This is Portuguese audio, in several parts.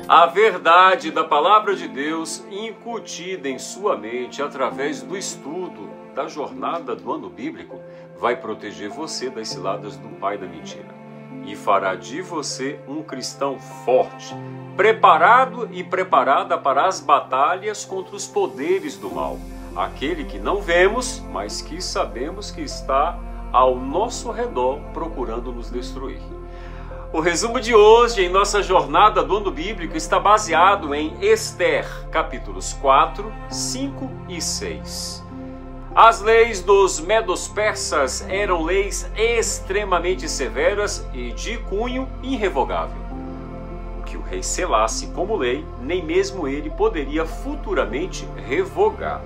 A verdade da palavra de Deus, incutida em sua mente através do estudo da jornada do ano bíblico, vai proteger você das ciladas do pai da mentira e fará de você um cristão forte, preparado e preparada para as batalhas contra os poderes do mal, aquele que não vemos, mas que sabemos que está ao nosso redor procurando nos destruir. O resumo de hoje em nossa jornada do ano bíblico está baseado em Ester, capítulos 4, 5 e 6. As leis dos medos-persas eram leis extremamente severas e de cunho irrevogável. O que o rei selasse como lei, nem mesmo ele poderia futuramente revogar.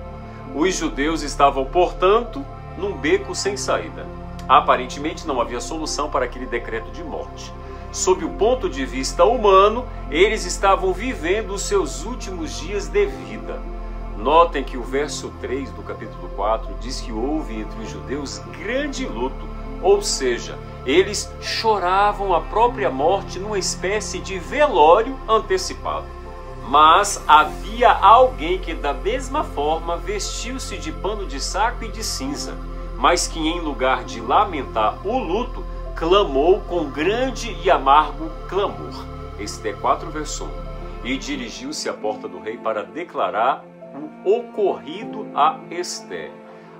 Os judeus estavam, portanto, num beco sem saída. Aparentemente não havia solução para aquele decreto de morte. Sob o ponto de vista humano, eles estavam vivendo os seus últimos dias de vida. Notem que o verso 3 do capítulo 4 diz que houve entre os judeus grande luto, ou seja, eles choravam a própria morte numa espécie de velório antecipado. Mas havia alguém que da mesma forma vestiu-se de pano de saco e de cinza, mas que em lugar de lamentar o luto, clamou com grande e amargo clamor. Ester 4, verso 1. E dirigiu-se à porta do rei para declarar o ocorrido a Ester.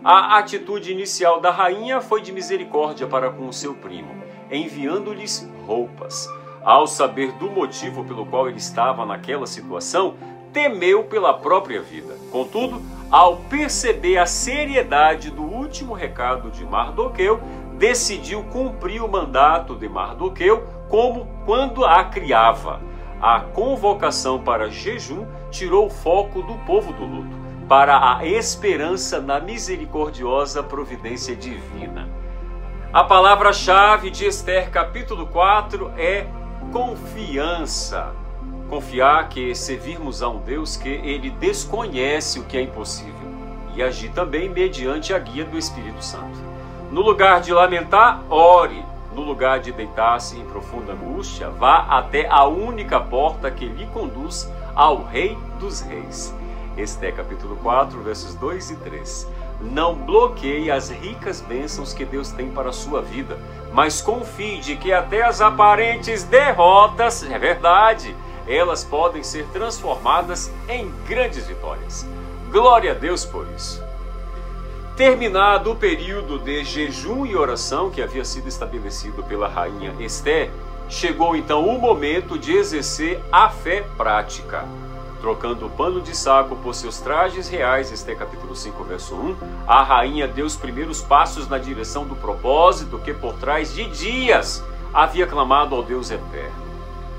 A atitude inicial da rainha foi de misericórdia para com o seu primo, enviando-lhes roupas. Ao saber do motivo pelo qual ele estava naquela situação, temeu pela própria vida. Contudo, ao perceber a seriedade do último recado de Mardoqueu, decidiu cumprir o mandato de Mardoqueu como quando a criava. A convocação para jejum tirou o foco do povo do luto para a esperança na misericordiosa providência divina. A palavra-chave de Ester capítulo 4 é confiança. Confiar que servirmos a um Deus que ele desconhece o que é impossível e agir também mediante a guia do Espírito Santo. No lugar de lamentar, ore. No lugar de deitar-se em profunda angústia, vá até a única porta que lhe conduz ao Rei dos Reis. Ester capítulo 4, versos 2 e 3. Não bloqueie as ricas bênçãos que Deus tem para a sua vida, mas confie de que até as aparentes derrotas, é verdade, elas podem ser transformadas em grandes vitórias. Glória a Deus por isso. Terminado o período de jejum e oração que havia sido estabelecido pela rainha Ester, chegou então o momento de exercer a fé prática. Trocando o pano de saco por seus trajes reais, Ester capítulo 5, verso 1, a rainha deu os primeiros passos na direção do propósito que por trás de dias havia clamado ao Deus eterno.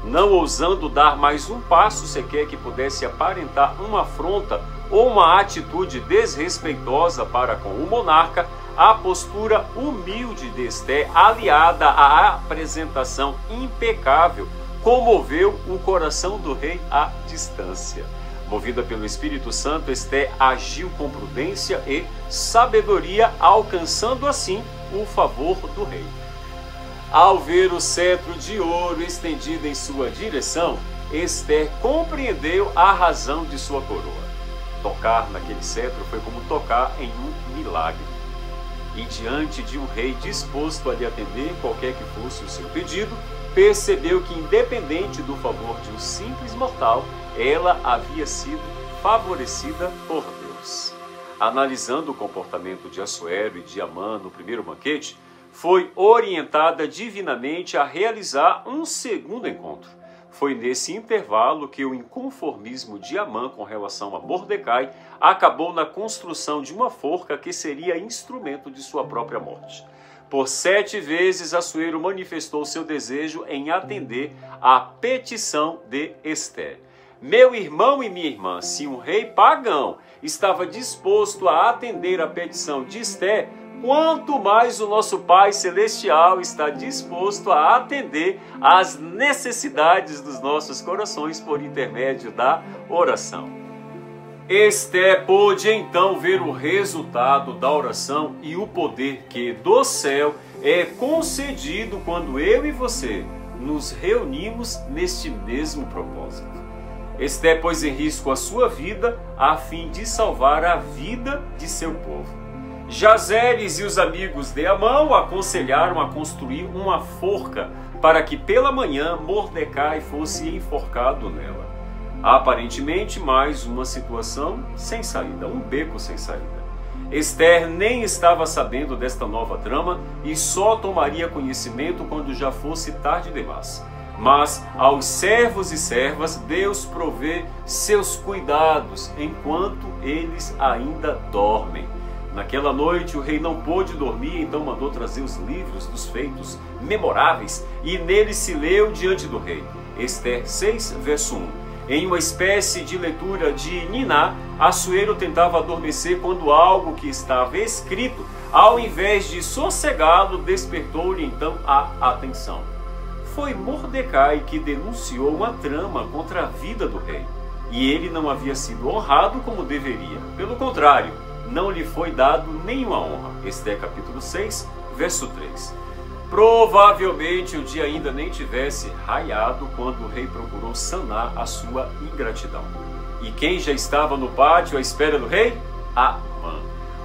Não ousando dar mais um passo sequer que pudesse aparentar uma afronta ou uma atitude desrespeitosa para com o monarca, a postura humilde de Ester, aliada à apresentação impecável, comoveu o coração do rei à distância. Movida pelo Espírito Santo, Ester agiu com prudência e sabedoria, alcançando assim o favor do rei. Ao ver o cetro de ouro estendido em sua direção, Ester compreendeu a razão de sua coroa. Tocar naquele cetro foi como tocar em um milagre. E diante de um rei disposto a lhe atender qualquer que fosse o seu pedido, percebeu que, independente do favor de um simples mortal, ela havia sido favorecida por Deus. Analisando o comportamento de Assuero e de Amã no primeiro banquete, foi orientada divinamente a realizar um segundo encontro. Foi nesse intervalo que o inconformismo de Amã com relação a Mordecai acabou na construção de uma forca que seria instrumento de sua própria morte. Por 7 vezes, Assuero manifestou seu desejo em atender à petição de Ester. Meu irmão e minha irmã, se um rei pagão estava disposto a atender à petição de Ester, quanto mais o nosso Pai Celestial está disposto a atender às necessidades dos nossos corações por intermédio da oração. Ester pôde então ver o resultado da oração e o poder que do céu é concedido quando eu e você nos reunimos neste mesmo propósito. Esther pôs em risco a sua vida a fim de salvar a vida de seu povo. Jazeres e os amigos de Amã o aconselharam a construir uma forca para que pela manhã Mordecai fosse enforcado nela. Aparentemente, mais uma situação sem saída, um beco sem saída. Esther nem estava sabendo desta nova trama e só tomaria conhecimento quando já fosse tarde demais. Mas aos servos e servas, Deus provê seus cuidados enquanto eles ainda dormem. Naquela noite o rei não pôde dormir, então mandou trazer os livros dos feitos memoráveis e neles se leu diante do rei. Esther 6, verso 1. Em uma espécie de leitura de Niná, Assuero tentava adormecer quando algo que estava escrito, ao invés de sossegá-lo, despertou-lhe então a atenção. Foi Mordecai que denunciou uma trama contra a vida do rei. E ele não havia sido honrado como deveria. Pelo contrário, não lhe foi dado nenhuma honra. Esther capítulo 6, verso 3. Provavelmente o dia ainda nem tivesse raiado quando o rei procurou sanar a sua ingratidão. E quem já estava no pátio à espera do rei? Amã.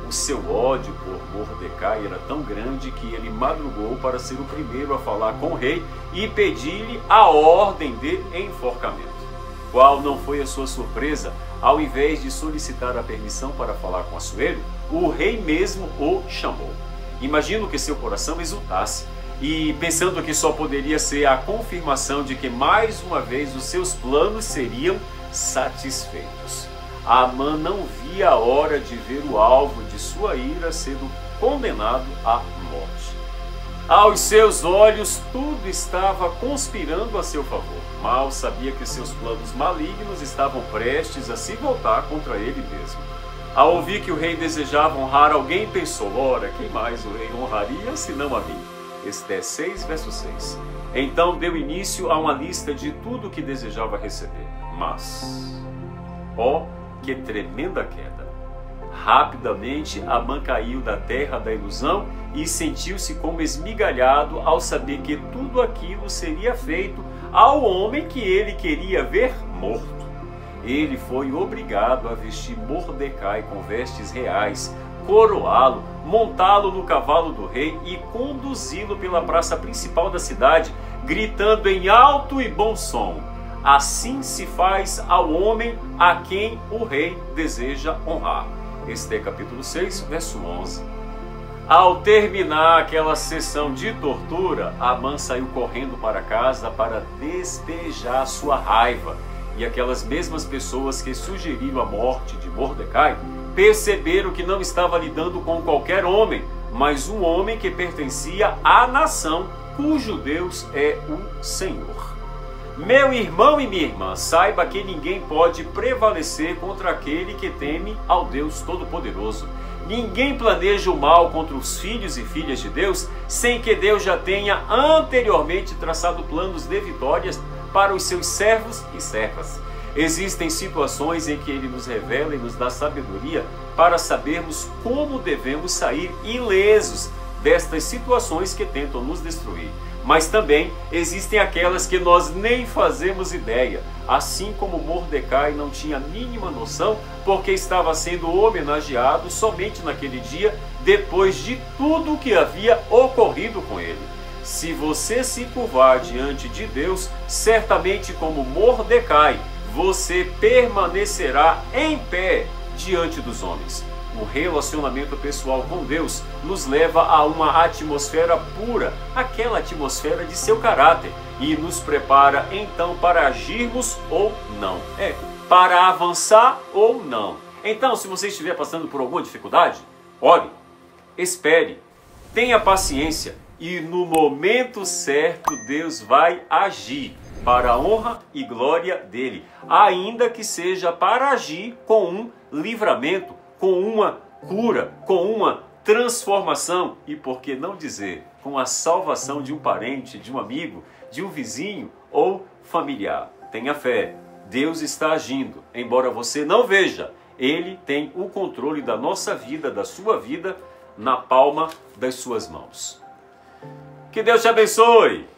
O seu ódio por Mordecai era tão grande que ele madrugou para ser o primeiro a falar com o rei e pedir-lhe a ordem de enforcamento. Qual não foi a sua surpresa? Ao invés de solicitar a permissão para falar com Assuero, o rei mesmo o chamou. Imagino que seu coração exultasse e pensando que só poderia ser a confirmação de que mais uma vez os seus planos seriam satisfeitos. Amã não via a hora de ver o alvo de sua ira sendo condenado à morte. Aos seus olhos tudo estava conspirando a seu favor. Mal sabia que seus planos malignos estavam prestes a se voltar contra ele mesmo. Ao ouvir que o rei desejava honrar alguém, pensou: ora, quem mais o rei honraria senão a mim? Esther 6, verso 6. Então deu início a uma lista de tudo o que desejava receber. Mas, ó, que tremenda queda! Rapidamente Amã caiu da terra da ilusão e sentiu-se como esmigalhado ao saber que tudo aquilo seria feito ao homem que ele queria ver morto. Ele foi obrigado a vestir Mordecai com vestes reais, coroá-lo, montá-lo no cavalo do rei e conduzi-lo pela praça principal da cidade, gritando em alto e bom som: assim se faz ao homem a quem o rei deseja honrar. Esther capítulo 6, verso 11. Ao terminar aquela sessão de tortura, Amã saiu correndo para casa para despejar sua raiva. E aquelas mesmas pessoas que sugeriram a morte de Mordecai perceberam que não estava lidando com qualquer homem, mas um homem que pertencia à nação, cujo Deus é o Senhor. Meu irmão e minha irmã, saiba que ninguém pode prevalecer contra aquele que teme ao Deus Todo-Poderoso. Ninguém planeja o mal contra os filhos e filhas de Deus sem que Deus já tenha anteriormente traçado planos de vitórias para os seus servos e servas. Existem situações em que Ele nos revela e nos dá sabedoria para sabermos como devemos sair ilesos destas situações que tentam nos destruir. Mas também existem aquelas que nós nem fazemos ideia, assim como Mordecai não tinha a mínima noção porque estava sendo homenageado somente naquele dia, depois de tudo o que havia ocorrido com ele. Se você se curvar diante de Deus, certamente como Mordecai, você permanecerá em pé diante dos homens. O relacionamento pessoal com Deus nos leva a uma atmosfera pura, aquela atmosfera de seu caráter, e nos prepara então para agirmos ou não. Para avançar ou não. Então, se você estiver passando por alguma dificuldade, ore, espere, tenha paciência e no momento certo Deus vai agir para a honra e glória dele, ainda que seja para agir com um livramento, com uma cura, com uma transformação e, por que não dizer, com a salvação de um parente, de um amigo, de um vizinho ou familiar. Tenha fé, Deus está agindo, embora você não veja, Ele tem o controle da nossa vida, da sua vida, na palma das suas mãos. Que Deus te abençoe!